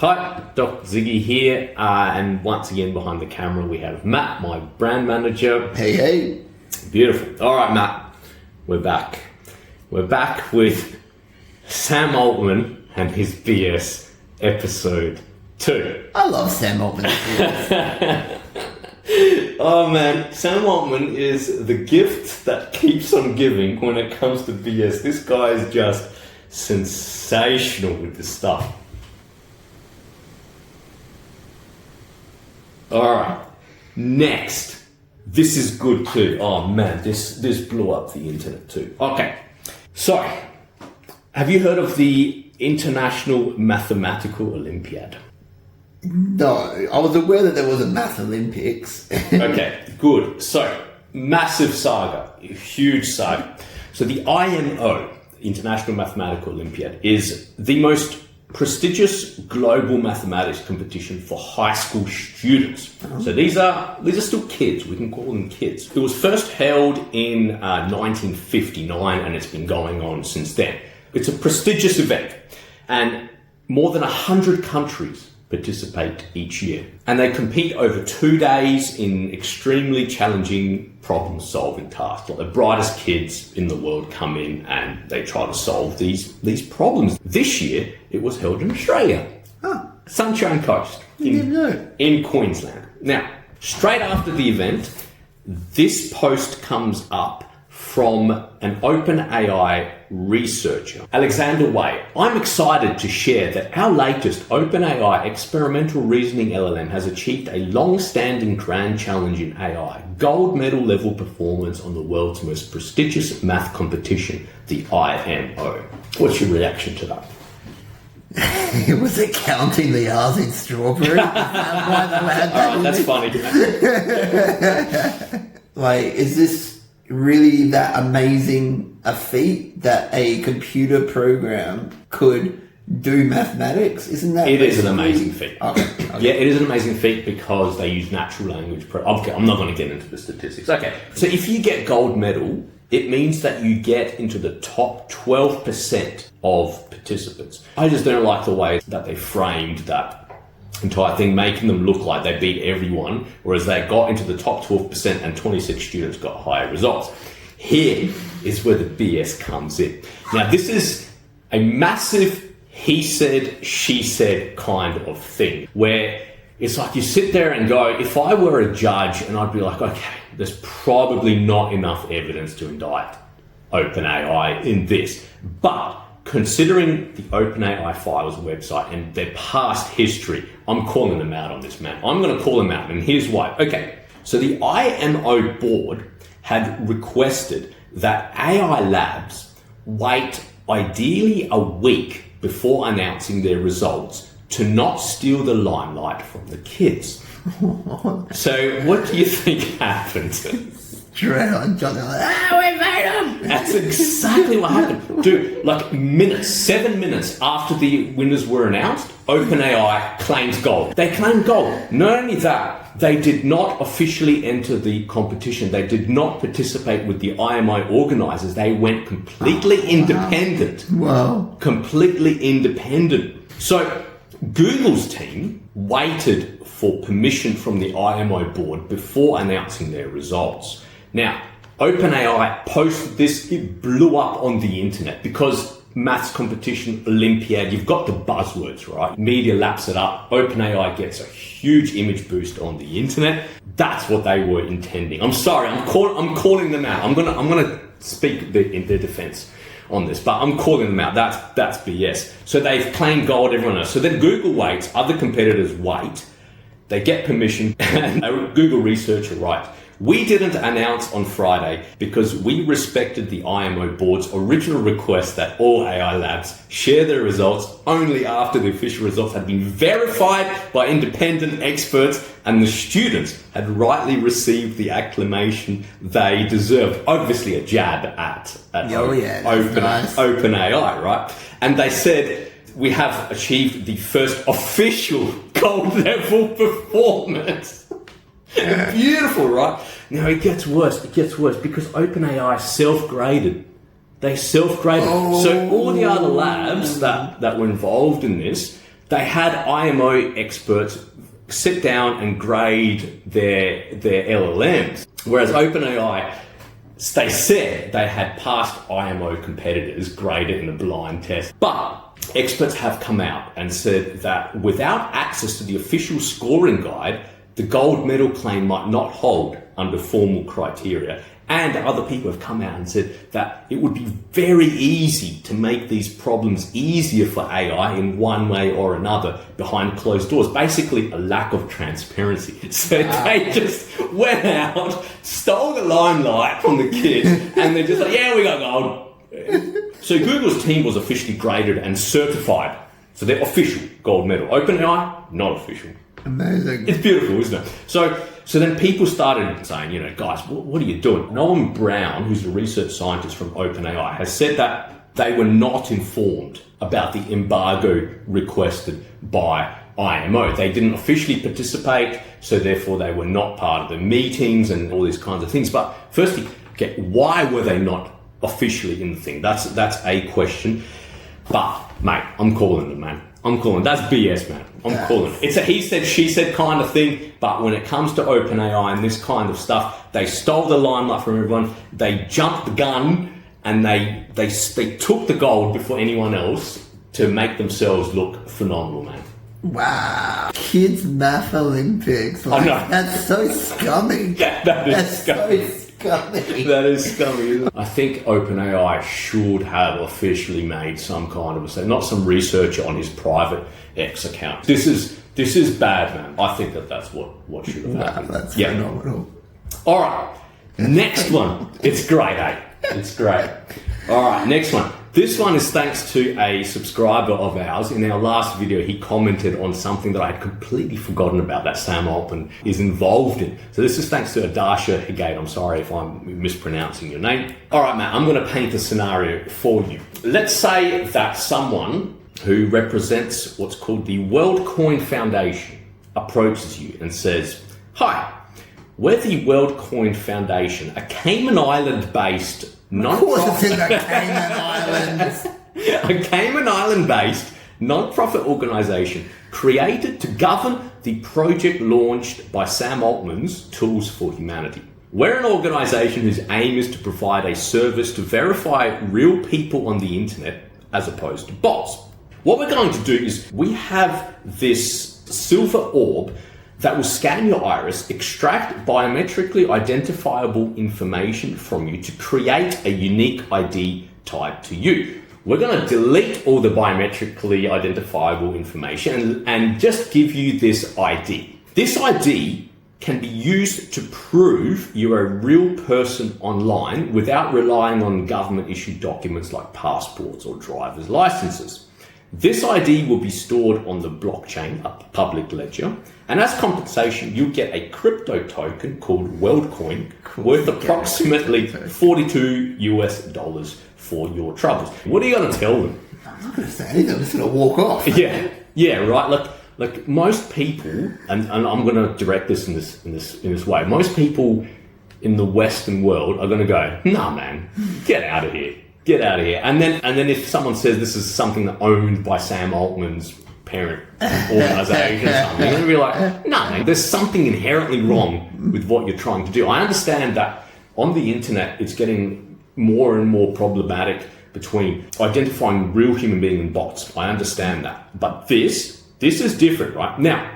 Hi, Dr. Ziggy here, and once again behind the camera we have Matt, my brand manager. Hey. Beautiful. All right, Matt, we're back. We're back with Sam Altman and his BS episode 2. I love Sam Altman. Oh man, Sam Altman is the gift that keeps on giving when it comes to BS. This guy is just sensational with this stuff. Alright, next. This is good too. Oh man, this blew up the internet too. Okay, so have you heard of the International Mathematical Olympiad? No, I was aware that there was a Math Olympics. Okay, good. So, massive saga, huge saga. So the IMO, International Mathematical Olympiad, is the most prestigious global mathematics competition for high school students. So these are still kids. We can call them kids. It was first held in 1959, and it's been going on since then. It's a prestigious event, and more than 100 countries participate each year, and they compete over 2 days in extremely challenging problem-solving tasks. Like the brightest kids in the world come in and they try to solve these problems. This year it was held in Australia, Sunshine Coast in Queensland. Now, straight after the event, this post comes up from an OpenAI researcher, Alexander Wei. I'm excited to share that our latest OpenAI experimental reasoning LLM has achieved a long-standing grand challenge in AI, gold medal level performance on the world's most prestigious math competition, the IMO. What's your reaction to that? Was it counting the R's in strawberry? That's funny. Like, is this really that amazing a feat that a computer program could do mathematics? Isn't that? It is an amazing feat. Okay. Yeah, it is an amazing feat because they use natural language. Okay, I'm not going to get into the statistics. Okay, so if you get gold medal, it means that you get into the top 12% of participants. I just don't like the way that they framed that entire thing, making them look like they beat everyone, whereas they got into the top 12% and 26 students got higher results. Here is where the BS comes in. Now, this is a massive he said, she said kind of thing, where it's like you sit there and go, if I were a judge, and I'd be like, okay, there's probably not enough evidence to indict OpenAI in this, but considering the OpenAI Files website and their past history, I'm calling them out on this, man. I'm going to call them out, and here's why. Okay, so the IMO board had requested that AI labs wait ideally a week before announcing their results to not steal the limelight from the kids. So what do you think happened? Dread on John. We made him! That's exactly what happened. Dude, like 7 minutes after the winners were announced, OpenAI claims gold. They claimed gold. Not only that, they did not officially enter the competition. They did not participate with the IMO organizers. They went completely independent. Wow. Completely independent. So Google's team waited for permission from the IMO board before announcing their results. Now, OpenAI posted this, it blew up on the internet because maths competition, Olympiad, you've got the buzzwords, right? Media laps it up. OpenAI gets a huge image boost on the internet. That's what they were intending. I'm sorry, I'm calling them out. I'm gonna speak in their defense on this, but I'm calling them out. That's BS. So they've claimed gold, everyone else. So then Google waits, other competitors wait, they get permission, and a Google researcher writes, "We didn't announce on Friday because we respected the IMO board's original request that all AI labs share their results only after the official results had been verified by independent experts and the students had rightly received the acclamation they deserved." Obviously a jab at OpenAI, right? And they said, "We have achieved the first official gold level performance." Beautiful, right? Now it gets worse because OpenAI self-graded. They self-graded. So all the other labs that were involved in this, they had IMO experts sit down and grade their LLMs, whereas OpenAI, they said they had past IMO competitors graded in a blind test. But experts have come out and said that without access to the official scoring guide, the gold medal claim might not hold under formal criteria. And other people have come out and said that it would be very easy to make these problems easier for AI in one way or another behind closed doors. Basically, a lack of transparency. So they just went out, stole the limelight from the kids, and they're just like, yeah, we got gold. So Google's team was officially graded and certified. So they're official gold medal. OpenAI, not official. Amazing. It's beautiful, isn't it? So then people started saying, you know, guys, what are you doing? Noam Brown, who's a research scientist from OpenAI, has said that they were not informed about the embargo requested by IMO. They didn't officially participate, so therefore they were not part of the meetings and all these kinds of things. But firstly, okay, why were they not officially in the thing? That's a question. But, mate, I'm calling it, man. I'm calling it. That's BS, man. I'm calling it. It's a he said, she said kind of thing, but when it comes to OpenAI and this kind of stuff, they stole the limelight from everyone. They jumped the gun and they took the gold before anyone else to make themselves look phenomenal, man. Wow. Kids Math Olympics. Like, I know. That's so scummy. That's scummy. So scummy. That is scummy, isn't it? I think OpenAI should have officially made some kind of a say, not some researcher on his private X account. This is bad, man. I think that's what should have happened. That's phenomenal. All right, next one. It's great, eh? It's great. All right, next one. This one is thanks to a subscriber of ours. In our last video, he commented on something that I had completely forgotten about that Sam Altman is involved in. So this is thanks to Adasha Higate. I'm sorry if I'm mispronouncing your name. All right, Matt, I'm going to paint a scenario for you. Let's say that someone who represents what's called the Worldcoin Foundation approaches you and says, "Hi, we're the Worldcoin Foundation, a Cayman Island-based Of course it's in the Cayman Islands. a Cayman Island-based non-profit organisation created to govern the project launched by Sam Altman's Tools for Humanity. We're an organisation whose aim is to provide a service to verify real people on the internet as opposed to bots. What we're going to do is we have this silver orb that will scan your iris, extract biometrically identifiable information from you to create a unique ID tied to you. We're going to delete all the biometrically identifiable information and just give you this ID. This ID can be used to prove you're a real person online without relying on government-issued documents like passports or driver's licenses. This ID will be stored on the blockchain, a public ledger, and as compensation, you'll get a crypto token called Worldcoin worth approximately $42 for your troubles. What are you going to tell them? I'm not going to say anything. I'm just going to walk off. Yeah, right. Like most people, and I'm going to direct this in this way. Most people in the Western world are going to go, "Nah, man, get out of here." Get out of here. And then if someone says this is something that owned by Sam Altman's parent organisation or something, you're going to be like, no, man, there's something inherently wrong with what you're trying to do. I understand that on the internet, it's getting more and more problematic between identifying real human beings and bots. I understand that. But this is different, right? Now,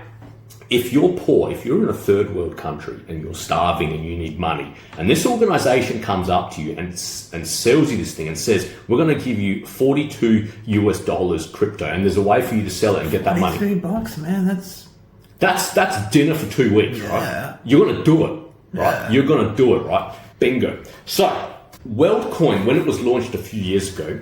if you're poor, if you're in a third world country and you're starving and you need money, and this organization comes up to you and sells you this thing and says, we're going to give you $42 crypto, and there's a way for you to sell it and get that money. $23, man, that's dinner for 2 weeks, right? You're going to do it, right? Yeah. You're going to do it, right? Bingo. So, Worldcoin, when it was launched a few years ago,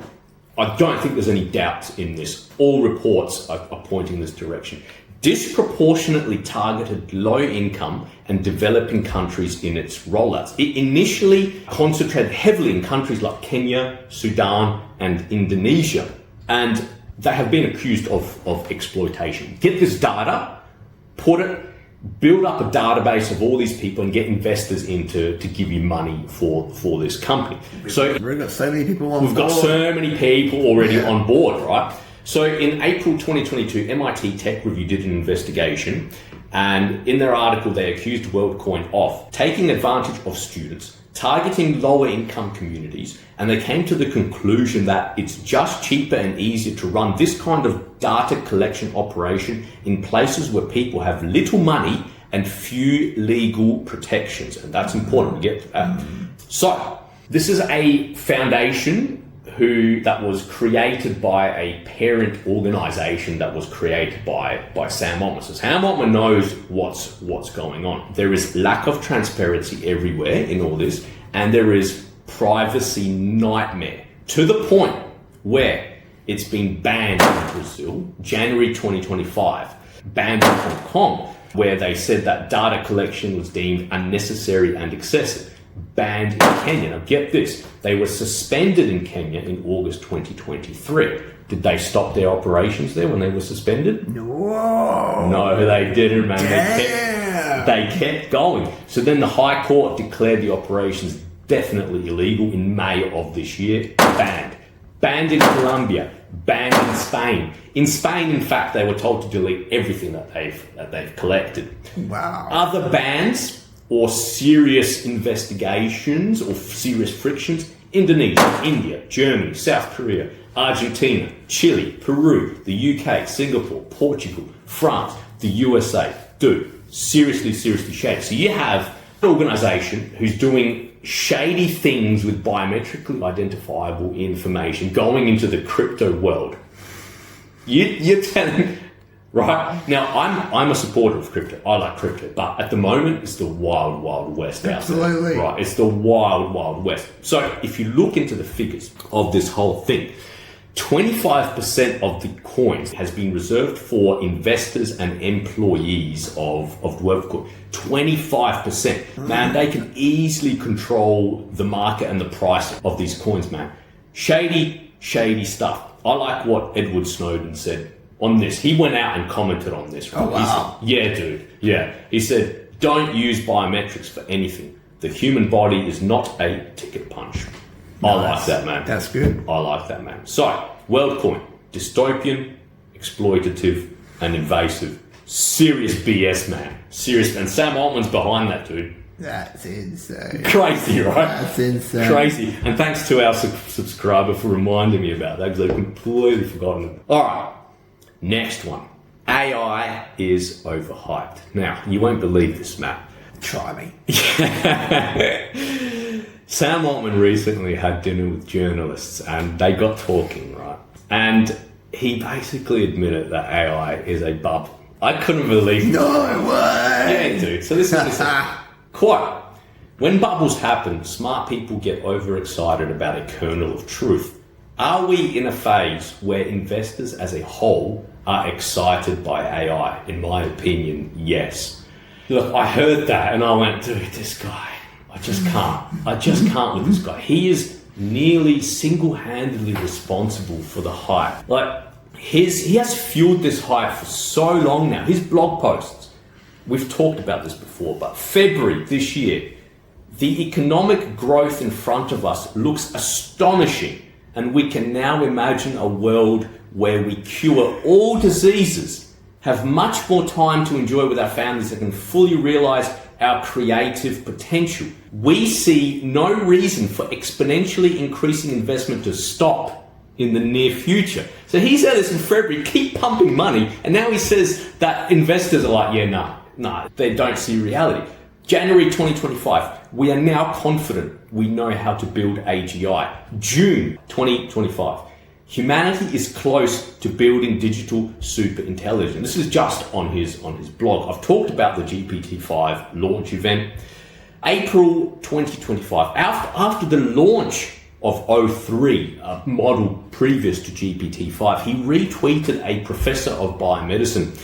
I don't think there's any doubt in this. All reports are pointing in this direction. Disproportionately targeted low-income and developing countries in its rollouts. It initially concentrated heavily in countries like Kenya, Sudan, and Indonesia, and they have been accused of exploitation. Get this data, build up a database of all these people and get investors in to give you money for this company. So we've got so many people on board. We've got so many people already on board, right? So in April 2022, MIT Tech Review did an investigation, and in their article, they accused Worldcoin of taking advantage of students, targeting lower income communities, and they came to the conclusion that it's just cheaper and easier to run this kind of data collection operation in places where people have little money and few legal protections. And that's important to get to that. So this is a foundation that was created by a parent organization that was created by Sam Altman. So Sam Altman knows what's going on. There is lack of transparency everywhere in all this, and there is privacy nightmare to the point where it's been banned in Brazil, January 2025, banned in Hong Kong, where they said that data collection was deemed unnecessary and excessive. Banned in Kenya. Now get this, they were suspended in Kenya in August 2023. Did they stop their operations there when they were suspended? No, they didn't, man. They kept going. So then the High Court declared the operations definitely illegal in May of this year. Banned. Banned in Colombia. Banned in Spain. In Spain, in fact, they were told to delete everything that they've collected. Wow. Other bans or serious investigations or serious frictions: Indonesia, India, Germany, South Korea, Argentina, Chile, Peru, the UK, Singapore, Portugal, France, the USA. Dude, seriously shady. So you have an organization who's doing shady things with biometrically identifiable information going into the crypto world. You're telling... Right? Now, I'm a supporter of crypto. I like crypto. But at the moment, it's the wild, wild west out there. Absolutely. Right? It's the wild, wild west. So if you look into the figures of this whole thing, 25% of the coins has been reserved for investors and employees of Worldcoin. 25%. Man, they can easily control the market and the price of these coins, man. Shady stuff. I like what Edward Snowden said on this. He went out and commented on this. Right? Oh, wow. He said, yeah, dude. Yeah. He said, don't use biometrics for anything. The human body is not a ticket punch. Nice. I like that, man. That's good. I like that, man. So, Worldcoin, dystopian, exploitative, and invasive. Serious BS, man. Serious. And Sam Altman's behind that, dude. That's insane. Crazy, right? That's insane. Crazy. And thanks to our subscriber for reminding me about that, because I've completely forgotten it. All right. Next one. AI is overhyped. Now, you won't believe this, Matt. Try me. Sam Altman recently had dinner with journalists and they got talking, right? And he basically admitted that AI is a bubble. I couldn't believe it. No way! Yeah, dude. So this is quote. When bubbles happen, smart people get overexcited about a kernel of truth. Are we in a phase where investors as a whole are excited by AI? In my opinion, yes. Look, I heard that and I went, dude, this guy, I just can't with this guy. He is nearly single-handedly responsible for the hype. Like, he has fueled this hype for so long now. His blog posts, we've talked about this before, but February this year, the economic growth in front of us looks astonishing. And we can now imagine a world where we cure all diseases, have much more time to enjoy with our families, and can fully realize our creative potential. We see no reason for exponentially increasing investment to stop in the near future. So he said this in February, keep pumping money, and now he says that investors are like, yeah, nah, they don't see reality. January 2025, we are now confident we know how to build AGI. June 2025, humanity is close to building digital super intelligence. This is just on his blog. I've talked about the GPT-5 launch event. April 2025, after the launch of O3, a model previous to GPT-5, he retweeted a professor of biomedicine.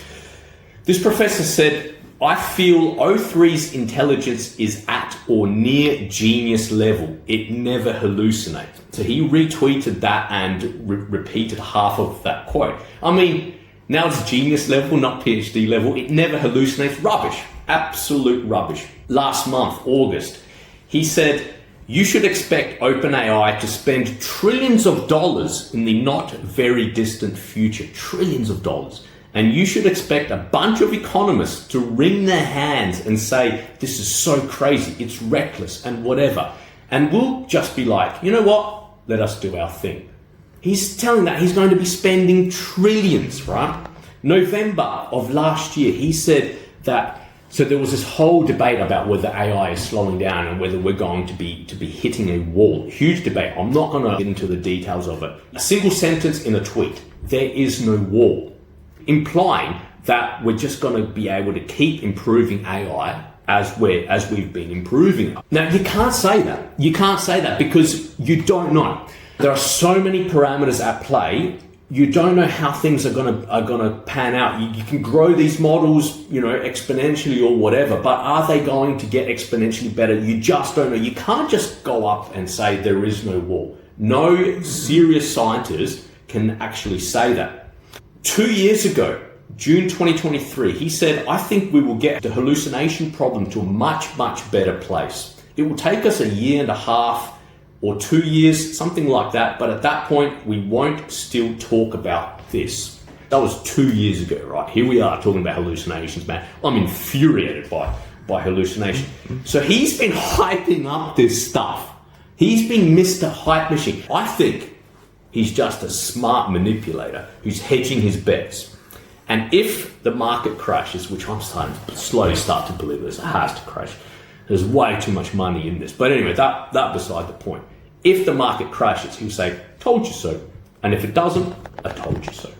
This professor said, I feel O3's intelligence is at or near genius level. It never hallucinates. So he retweeted that and repeated half of that quote. I mean, now it's genius level, not PhD level. It never hallucinates. Rubbish. Absolute rubbish. Last month, August, he said, You should expect OpenAI to spend trillions of dollars in the not very distant future, trillions of dollars. And you should expect a bunch of economists to wring their hands and say, this is so crazy, it's reckless and whatever. And we'll just be like, you know what? Let us do our thing. He's telling that he's going to be spending trillions, right? November of last year, he said that, so there was this whole debate about whether AI is slowing down and whether we're going to be hitting a wall. Huge debate. I'm not going to get into the details of it. A single sentence in a tweet, there is no wall. Implying that we're just going to be able to keep improving AI as we've been improving it. Now, you can't say that. You can't say that because you don't know. There are so many parameters at play. You don't know how things are gonna pan out. You can grow these models, exponentially or whatever, but are they going to get exponentially better? You just don't know. You can't just go up and say there is no wall. No serious scientist can actually say that. 2 years ago, June 2023, he said, I think we will get the hallucination problem to a much, much better place. It will take us a year and a half or 2 years, something like that. But at that point, we won't still talk about this. That was 2 years ago, right? Here we are talking about hallucinations, man. I'm infuriated by hallucination. So he's been hyping up this stuff. He's been Mr. Hype Machine. I think he's just a smart manipulator who's hedging his bets. And if the market crashes, which I'm starting to slowly start to believe it has to crash, there's way too much money in this. But anyway, that beside the point. If the market crashes, he'll say, told you so. And if it doesn't, I told you so.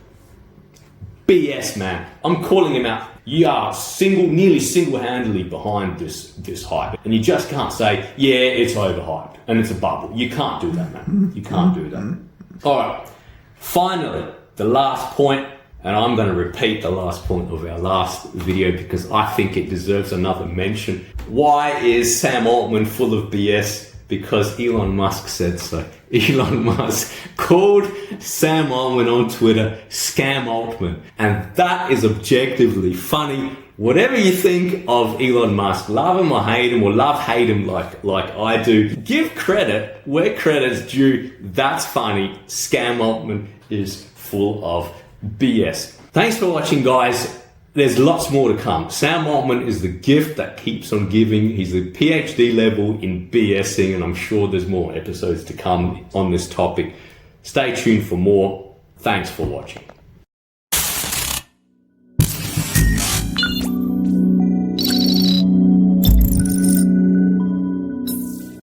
BS, man. I'm calling him out. You are nearly single-handedly behind this hype. And you just can't say, yeah, it's overhyped and it's a bubble. You can't do that, man. You can't do that. All right, finally, the last point, and I'm going to repeat the last point of our last video because I think it deserves another mention. Why is Sam Altman full of BS? Because Elon Musk said so. Elon Musk called Sam Altman on Twitter Scam Altman, and that is objectively funny. Whatever you think of Elon Musk, love him or hate him, or hate him like I do, give credit where credit's due. That's funny. Scam Altman is full of BS. Thanks for watching, guys. There's lots more to come. Sam Altman is the gift that keeps on giving. He's a PhD level in BSing, and I'm sure there's more episodes to come on this topic. Stay tuned for more. Thanks for watching.